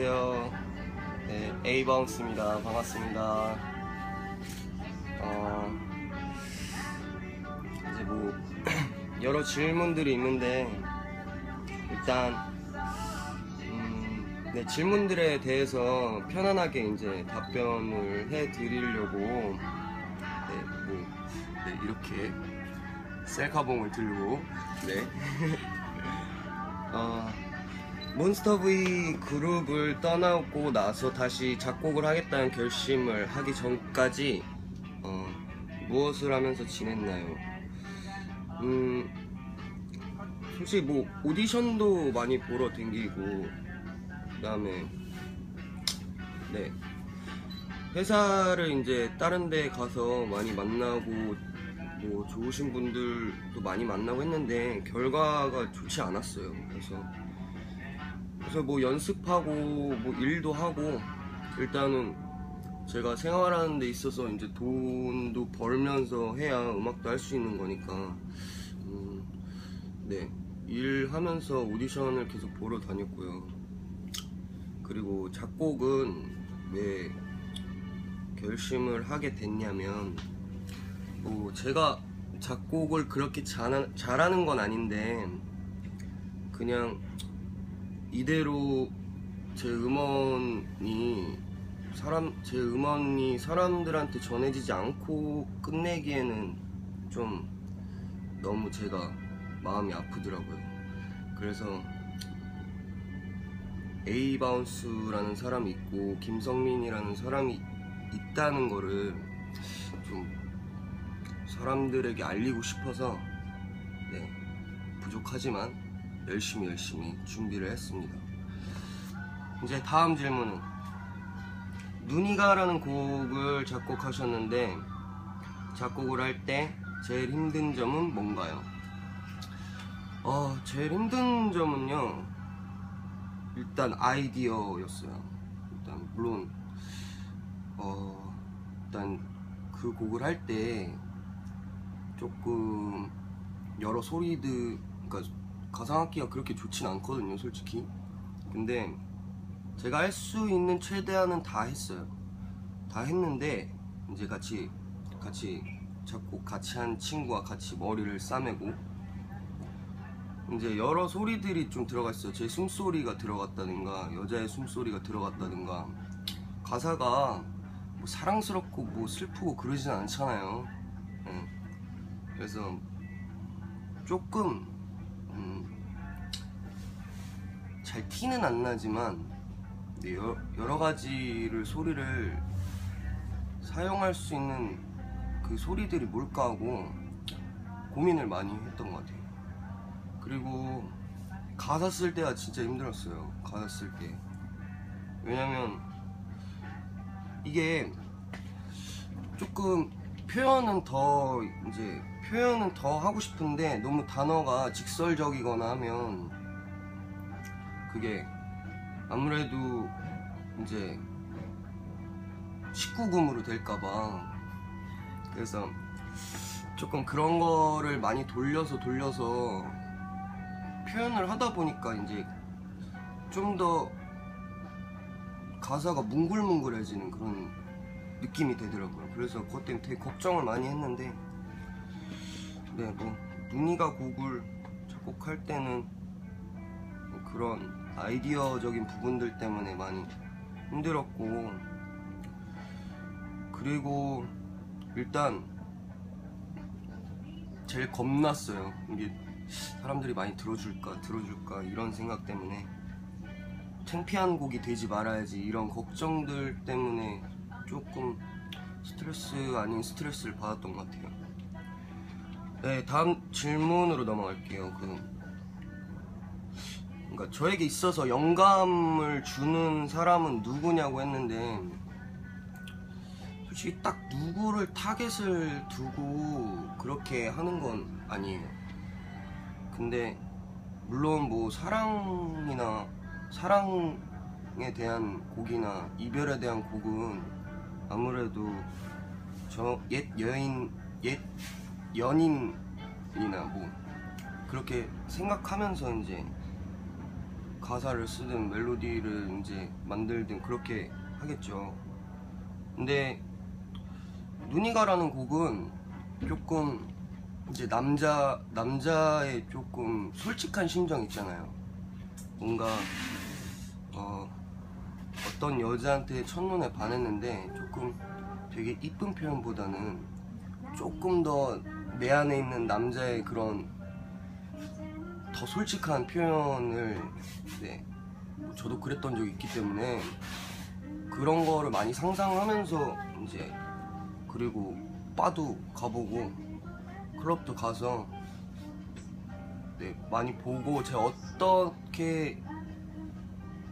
안녕하세요. 네, 에이바운스입니다. 반갑습니다. 이제 뭐 여러 질문들이 있는데 일단 네, 질문들에 대해서 편안하게 이제 답변을 해드리려고 이렇게 셀카봉을 들고 몬스터V 그룹을 떠나고 나서 다시 작곡을 하겠다는 결심을 하기 전까지 무엇을 하면서 지냈나요? 솔직히 뭐 오디션도 많이 보러 댕기고, 그 다음에 회사를 이제 다른 데 가서 많이 만나고 뭐 좋으신 분들도 많이 만나고 했는데 결과가 좋지 않았어요. 그래서 뭐 연습하고 뭐 일도 하고, 일단은 제가 생활하는 데 있어서 이제 돈도 벌면서 해야 음악도 할 수 있는 거니까 일하면서 오디션을 계속 보러 다녔고요. 그리고 작곡은 왜 결심을 하게 됐냐면, 뭐 제가 작곡을 그렇게 잘하는 건 아닌데 그냥 이대로 제 음원이 사람들한테 전해지지 않고 끝내기에는 좀 너무 제가 마음이 아프더라고요. 그래서 에이바운스라는 사람이 있고 김성민이라는 사람이 있다는 거를 좀 사람들에게 알리고 싶어서 부족하지만 열심히 준비를 했습니다. 이제 다음 질문은, 눈이가라는 곡을 작곡하셨는데 작곡을 할 때 제일 힘든 점은 뭔가요? 제일 힘든 점은요, 일단 아이디어였어요. 일단 물론 일단 그 곡을 할 때 조금 여러 소리들, 그러니까 가상악기가 그렇게 좋진 않거든요, 솔직히. 근데 제가 할 수 있는 최대한은 다 했어요. 다 했는데 이제 같이 작곡 같이 한 친구와 같이 머리를 싸매고 이제 여러 소리들이 좀 들어가 있어요. 제 숨소리가 들어갔다든가 여자의 숨소리가 들어갔다든가. 가사가 뭐 사랑스럽고 뭐 슬프고 그러진 않잖아요. 그래서 조금 잘 티는 안 나지만 여러 가지를 소리를 사용할 수 있는 그 소리들이 뭘까 하고 고민을 많이 했던 것 같아요. 그리고 가사 쓸 때가 진짜 힘들었어요. 가사 쓸 때. 왜냐면 이게 조금 표현은 더 하고 싶은데 너무 단어가 직설적이거나 하면 그게 아무래도 이제 19금으로 될까봐. 그래서 조금 그런 거를 많이 돌려서 표현을 하다 보니까 이제 좀 더 가사가 뭉글뭉글해지는 그런 느낌이 되더라고요. 그래서 그것 때문에 되게 걱정을 많이 했는데, 뭐 눈이가 곡을 작곡할 때는 뭐 그런 아이디어적인 부분들 때문에 많이 힘들었고, 그리고 일단 제일 겁났어요. 이게 사람들이 많이 들어줄까 이런 생각 때문에, 창피한 곡이 되지 말아야지 이런 걱정들 때문에 조금 스트레스 아닌 스트레스를 받았던 것 같아요. 다음 질문으로 넘어갈게요. 그러니까 저에게 있어서 영감을 주는 사람은 누구냐고 했는데, 솔직히 딱 누구를 타겟을 두고 그렇게 하는 건 아니에요. 근데 물론 뭐 사랑에 대한 곡이나 이별에 대한 곡은 아무래도 옛 연인이나 뭐 그렇게 생각하면서 이제 가사를 쓰든 멜로디를 이제 만들든 그렇게 하겠죠. 근데 눈이가라는 곡은 조금 이제 남자의 조금 솔직한 심정 있잖아요. 뭔가 어떤 여자한테 첫눈에 반했는데 조금 되게 이쁜 표현보다는 조금 더 내 안에 있는 남자의 그런 더 솔직한 표현을, 네, 저도 그랬던 적이 있기 때문에 그런 거를 많이 상상하면서 이제, 그리고 바도 가보고 클럽도 가서, 네, 많이 보고 제가 어떻게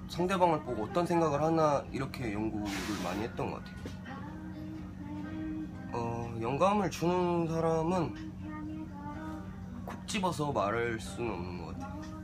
상대방을 보고 어떤 생각을 하나 이렇게 연구를 많이 했던 것 같아요. 영감을 주는 사람은 콕 집어서 말할 수는 없는 것 같아요.